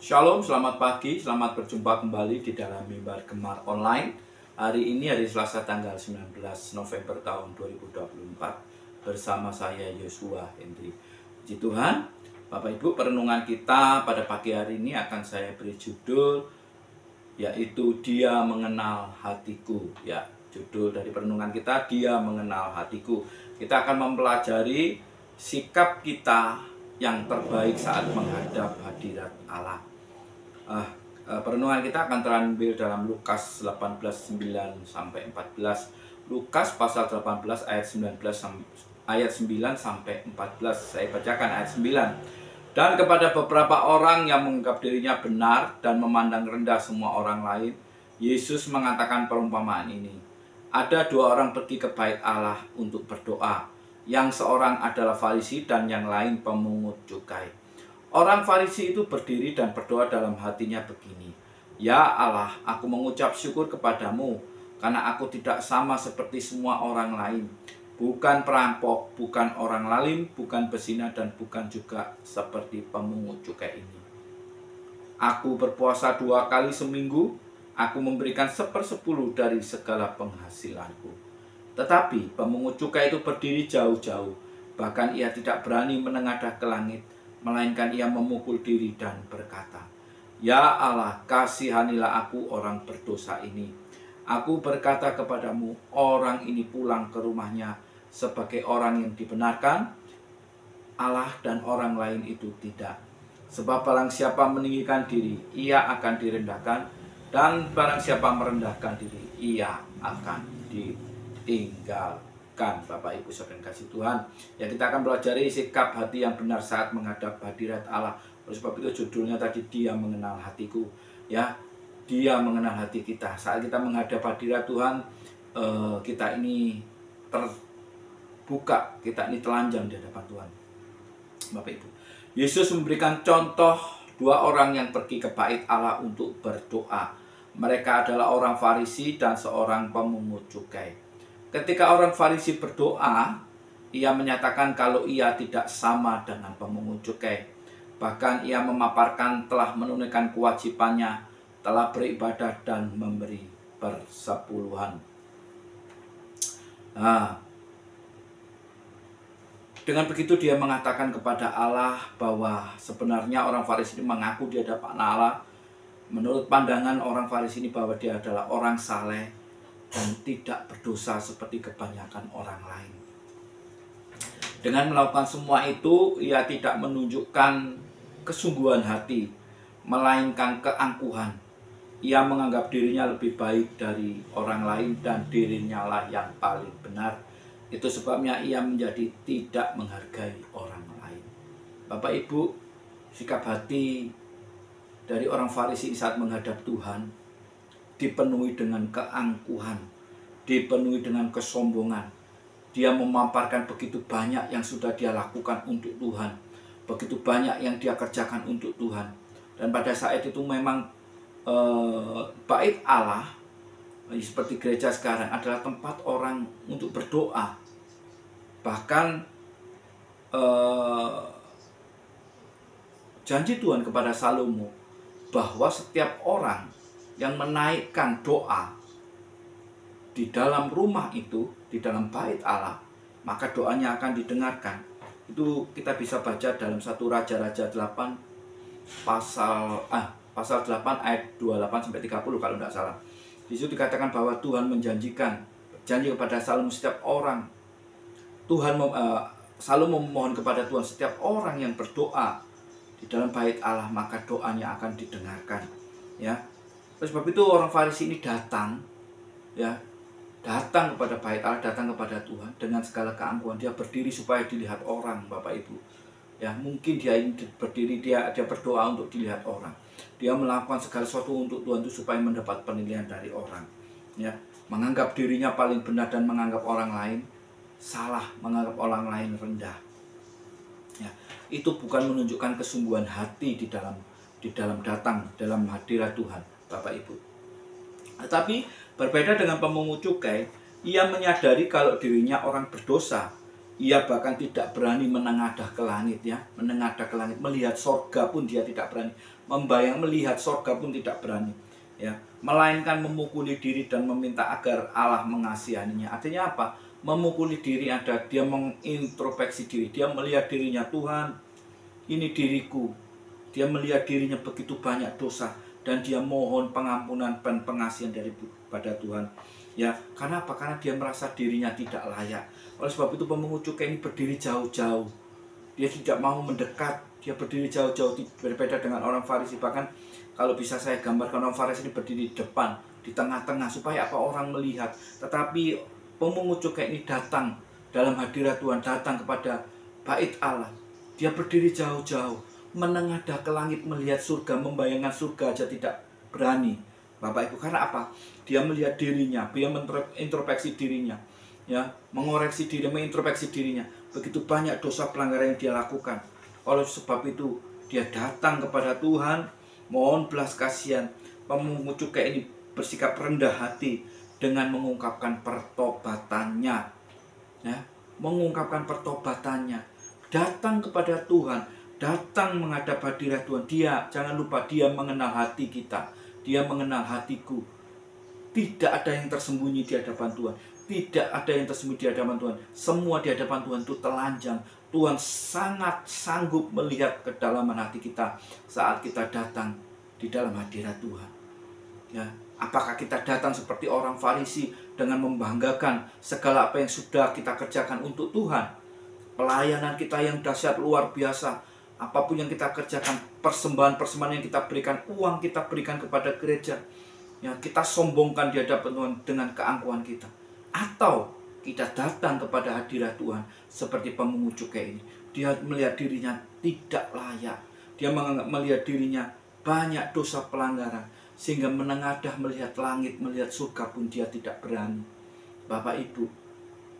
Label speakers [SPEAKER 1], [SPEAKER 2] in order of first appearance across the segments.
[SPEAKER 1] Shalom, selamat pagi, selamat berjumpa kembali di dalam Mimbar Gemar Online. Hari ini hari Selasa tanggal 19 November tahun 2024 bersama saya Yosua Hendri. Puji Tuhan, Bapak Ibu, perenungan kita pada pagi hari ini akan saya beri judul yaitu Dia Mengenal Hatiku. Ya, judul dari perenungan kita Dia Mengenal Hatiku. Kita akan mempelajari sikap kita yang terbaik saat menghadap hadirat Allah. Perenungan kita akan terambil dalam Lukas 18:9-14. Lukas pasal 18 ayat 9 sampai 14. Saya bacakan ayat 9. Dan kepada beberapa orang yang menganggap dirinya benar dan memandang rendah semua orang lain, Yesus mengatakan perumpamaan ini. Ada dua orang pergi ke bait Allah untuk berdoa. Yang seorang adalah Farisi dan yang lain pemungut cukai. Orang Farisi itu berdiri dan berdoa dalam hatinya begini. Ya Allah, aku mengucap syukur kepadamu karena aku tidak sama seperti semua orang lain. Bukan perampok, bukan orang lalim, bukan pezina, dan bukan juga seperti pemungut cukai ini. Aku berpuasa 2 kali seminggu, aku memberikan 1/10 dari segala penghasilanku. Tetapi pemungut cukai itu berdiri jauh-jauh, bahkan ia tidak berani menengadah ke langit, melainkan ia memukul diri dan berkata, Ya Allah, kasihanilah aku orang berdosa ini. Aku berkata kepadamu, orang ini pulang ke rumahnya sebagai orang yang dibenarkan Allah dan orang lain itu tidak. Sebab barang siapa meninggikan diri, ia akan direndahkan, dan barang siapa merendahkan diri, ia akan ditinggalkan. Bapak Ibu saudara kasih Tuhan, ya kita akan belajar sikap hati yang benar saat menghadap hadirat Allah. Oleh sebab itu judulnya tadi Dia Mengenal Hatiku. Ya, Dia mengenal hati kita. Saat kita menghadap hadirat Tuhan, kita ini terbuka, kita ini telanjang di hadapan Tuhan. Bapak Ibu, Yesus memberikan contoh dua orang yang pergi ke bait Allah untuk berdoa. Mereka adalah orang Farisi dan seorang pemungut cukai. Ketika orang Farisi berdoa, ia menyatakan kalau ia tidak sama dengan pemungut cukai. Bahkan ia memaparkan telah menunaikan kewajibannya, telah beribadah dan memberi persepuluhan. Dengan begitu dia mengatakan kepada Allah bahwa sebenarnya orang Farisi ini mengaku di hadapan Allah. Menurut pandangan orang Farisi ini bahwa dia adalah orang saleh dan tidak berdosa seperti kebanyakan orang lain. Dengan melakukan semua itu, ia tidak menunjukkan kesungguhan hati, melainkan keangkuhan. Ia menganggap dirinya lebih baik dari orang lain dan dirinya lah yang paling benar. Itu sebabnya ia menjadi tidak menghargai orang lain. Bapak Ibu, sikap hati dari orang Farisi saat menghadap Tuhan dipenuhi dengan keangkuhan, dipenuhi dengan kesombongan. Dia memaparkan begitu banyak yang sudah dia lakukan untuk Tuhan, begitu banyak yang dia kerjakan untuk Tuhan. Dan pada saat itu memang bait Allah seperti gereja sekarang adalah tempat orang untuk berdoa. Bahkan janji Tuhan kepada Salomo bahwa setiap orang yang menaikkan doa di dalam rumah itu, di dalam bait Allah, maka doanya akan didengarkan. Itu kita bisa baca dalam 1 Raja-Raja 8 pasal 8 ayat 28-30 kalau tidak salah. Di situ dikatakan bahwa Tuhan menjanjikan, janji kepada Salomo setiap orang. Salomo memohon kepada Tuhan setiap orang yang berdoa di dalam bait Allah, maka doanya akan didengarkan. Ya. Oleh sebab itu orang Farisi ini datang kepada bait Allah, datang kepada Tuhan dengan segala keangkuhan. Dia berdiri supaya dilihat orang, Bapak Ibu. Ya, mungkin dia ini berdiri, dia berdoa untuk dilihat orang. Dia melakukan segala sesuatu untuk Tuhan itu supaya mendapat penilaian dari orang. Ya, menganggap dirinya paling benar dan menganggap orang lain salah, menganggap orang lain rendah. Ya, itu bukan menunjukkan kesungguhan hati di dalam datang dalam hadirat Tuhan, Bapak Ibu. Tetapi berbeda dengan pemungut cukai, ia menyadari kalau dirinya orang berdosa Ia bahkan tidak berani menengadah ke langit, ya, menengadah ke langit, melihat sorga pun dia tidak berani, membayang melihat sorga pun tidak berani, ya, melainkan memukuli diri dan meminta agar Allah mengasihaninya. Artinya apa? Memukuli diri ada dia mengintrospeksi diri, dia melihat dirinya, Tuhan, ini diriku. Dia melihat dirinya begitu banyak dosa dan dia mohon pengampunan dan pengasihan daripada Tuhan. Ya, karena apa? Karena dia merasa dirinya tidak layak. Oleh sebab itu pemungut cukai ini berdiri jauh-jauh. Dia tidak mau mendekat, dia berdiri jauh-jauh, berbeda dengan orang Farisi. Bahkan kalau bisa saya gambarkan, orang Farisi ini berdiri di depan, di tengah-tengah, supaya apa? Orang melihat. Tetapi pemungut cukai ini datang dalam hadirat Tuhan, datang kepada bait Allah. Dia berdiri jauh-jauh, menengadah ke langit, melihat surga, membayangkan surga aja tidak berani, Bapak Ibu. Karena apa? Dia melihat dirinya, dia mengintrospeksi dirinya, ya, mengoreksi diri, mengintrospeksi dirinya. Begitu banyak dosa pelanggaran yang dia lakukan. Oleh sebab itu dia datang kepada Tuhan, mohon belas kasihan. Pemungut cukai ini bersikap rendah hati dengan mengungkapkan pertobatannya, ya, mengungkapkan pertobatannya, datang kepada Tuhan, datang menghadap hadirat Tuhan. Dia, jangan lupa, dia mengenal hati kita, dia mengenal hatiku. Tidak ada yang tersembunyi di hadapan Tuhan. Tidak ada yang tersembunyi di hadapan Tuhan. Semua di hadapan Tuhan itu telanjang. Tuhan sangat sanggup melihat kedalaman hati kita saat kita datang di dalam hadirat Tuhan. Ya, apakah kita datang seperti orang Farisi dengan membanggakan segala apa yang sudah kita kerjakan untuk Tuhan? Pelayanan kita yang dahsyat luar biasa. Apapun yang kita kerjakan, persembahan-persembahan yang kita berikan, uang kita berikan kepada gereja, ya, kita sombongkan di hadapan Tuhan dengan keangkuhan kita. Atau kita datang kepada hadirat Tuhan seperti pemungut cukai ini. Dia melihat dirinya tidak layak. Dia melihat dirinya banyak dosa pelanggaran, sehingga menengadah melihat langit, melihat surga pun dia tidak berani. Bapak Ibu,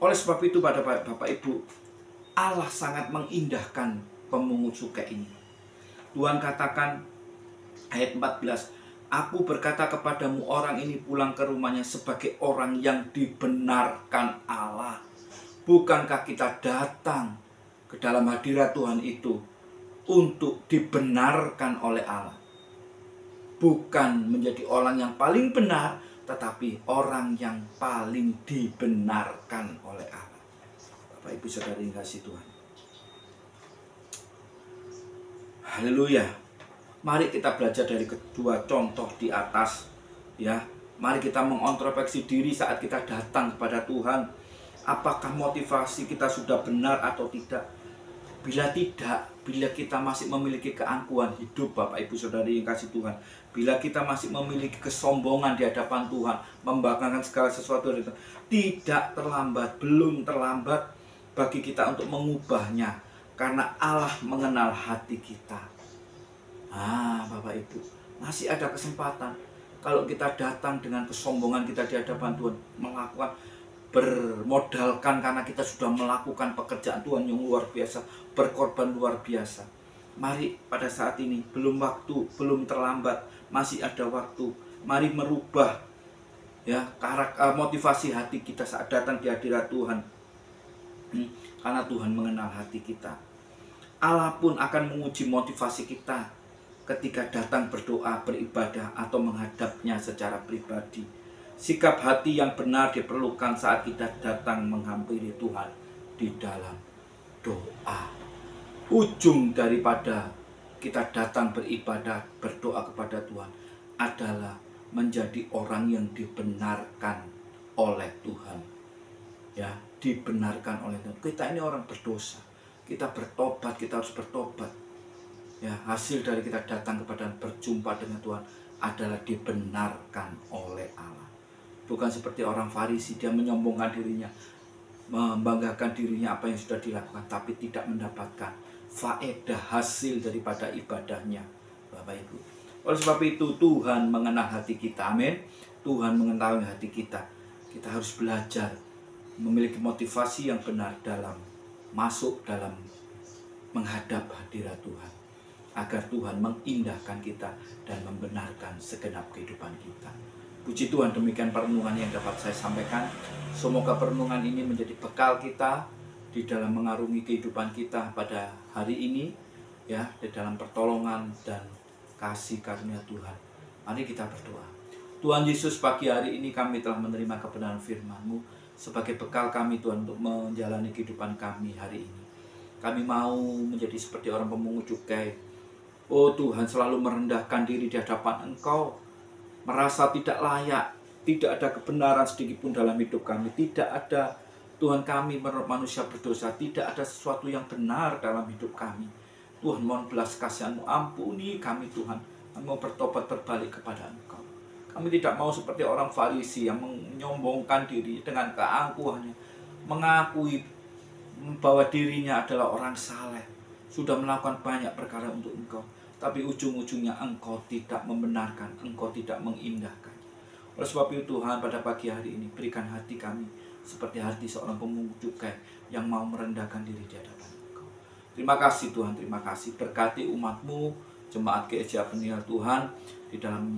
[SPEAKER 1] oleh sebab itu pada Bapak Ibu, Allah sangat mengindahkan pemungut cukai ini. Tuhan katakan ayat 14, Aku berkata kepadamu, orang ini pulang ke rumahnya sebagai orang yang dibenarkan Allah. Bukankah kita datang ke dalam hadirat Tuhan itu untuk dibenarkan oleh Allah? Bukan menjadi orang yang paling benar, tetapi orang yang paling dibenarkan oleh Allah. Bapak Ibu Saudara yang kasih Tuhan, haleluya. Mari kita belajar dari kedua contoh di atas, ya. Mari kita mengintrospeksi diri saat kita datang kepada Tuhan. Apakah motivasi kita sudah benar atau tidak? Bila tidak, bila kita masih memiliki keangkuhan hidup, Bapak Ibu Saudari yang kasih Tuhan, bila kita masih memiliki kesombongan di hadapan Tuhan, membanggakan segala sesuatu dari Tuhan, tidak terlambat, belum terlambat bagi kita untuk mengubahnya, karena Allah mengenal hati kita. Bapak Ibu, masih ada kesempatan. Kalau kita datang dengan kesombongan kita di hadapan Tuhan, melakukan, bermodalkan karena kita sudah melakukan pekerjaan Tuhan yang luar biasa, berkorban luar biasa. Mari pada saat ini, belum waktu, belum terlambat, masih ada waktu. Mari merubah, ya, motivasi hati kita saat datang di hadirat Tuhan. Karena Tuhan mengenal hati kita. Allah pun akan menguji motivasi kita ketika datang berdoa, beribadah, atau menghadapnya secara pribadi. Sikap hati yang benar diperlukan saat kita datang menghampiri Tuhan di dalam doa. Ujung daripada kita datang beribadah, berdoa kepada Tuhan adalah menjadi orang yang dibenarkan oleh Tuhan. Ya, dibenarkan oleh Tuhan. Kita ini orang berdosa. Kita bertobat, kita harus bertobat. Ya, hasil dari kita datang kepada berjumpa dengan Tuhan adalah dibenarkan oleh Allah. Bukan seperti orang Farisi, dia menyombongkan dirinya, membanggakan dirinya apa yang sudah dilakukan, tapi tidak mendapatkan faedah hasil daripada ibadahnya, Bapak Ibu. Oleh sebab itu Tuhan mengenal hati kita, amin. Tuhan mengetahui hati kita. Kita harus belajar memiliki motivasi yang benar dalam masuk dalam menghadap hadirat Tuhan, agar Tuhan mengindahkan kita dan membenarkan segenap kehidupan kita. Puji Tuhan, demikian perenungan yang dapat saya sampaikan. Semoga perenungan ini menjadi bekal kita di dalam mengarungi kehidupan kita pada hari ini, ya, di dalam pertolongan dan kasih karunia Tuhan. Mari kita berdoa. Tuhan Yesus, pagi hari ini kami telah menerima kebenaran firman-Mu sebagai bekal kami Tuhan untuk menjalani kehidupan kami hari ini. Kami mau menjadi seperti orang pemungut cukai. Oh Tuhan, selalu merendahkan diri di hadapan Engkau, merasa tidak layak, tidak ada kebenaran sedikit pun dalam hidup kami, tidak ada, Tuhan, kami menurut manusia berdosa, tidak ada sesuatu yang benar dalam hidup kami. Tuhan, mohon belas kasihan-Mu, ampuni kami Tuhan. Kami mau bertobat berbalik kepada Engkau. Kami tidak mau seperti orang Farisi yang menyombongkan diri dengan keangkuhannya, mengakui bahwa dirinya adalah orang saleh, sudah melakukan banyak perkara untuk Engkau, tapi ujung-ujungnya Engkau tidak membenarkan, Engkau tidak mengindahkan. Oleh sebab itu Tuhan, pada pagi hari ini berikan hati kami seperti hati seorang pemungut cukai yang mau merendahkan diri di hadapan Engkau. Terima kasih Tuhan, terima kasih. Berkati umat-Mu, jemaat GEJ Peniel Tuhan, di dalam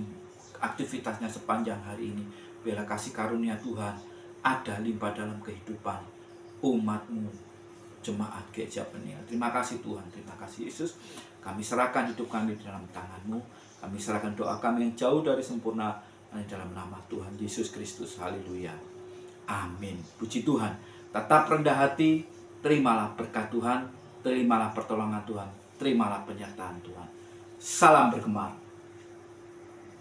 [SPEAKER 1] aktivitasnya sepanjang hari ini. Biarlah kasih karunia Tuhan ada limpah dalam kehidupan umat-Mu, jemaat GEJ Peniel. Terima kasih Tuhan, terima kasih Yesus. Kami serahkan hidup kami di dalam tangan-Mu. Kami serahkan doa kami yang jauh dari sempurna dalam nama Tuhan Yesus Kristus. Haleluya. Amin. Puji Tuhan. Tetap rendah hati, terimalah berkat Tuhan, terimalah pertolongan Tuhan, terimalah penyertaan Tuhan. Salam bergemar.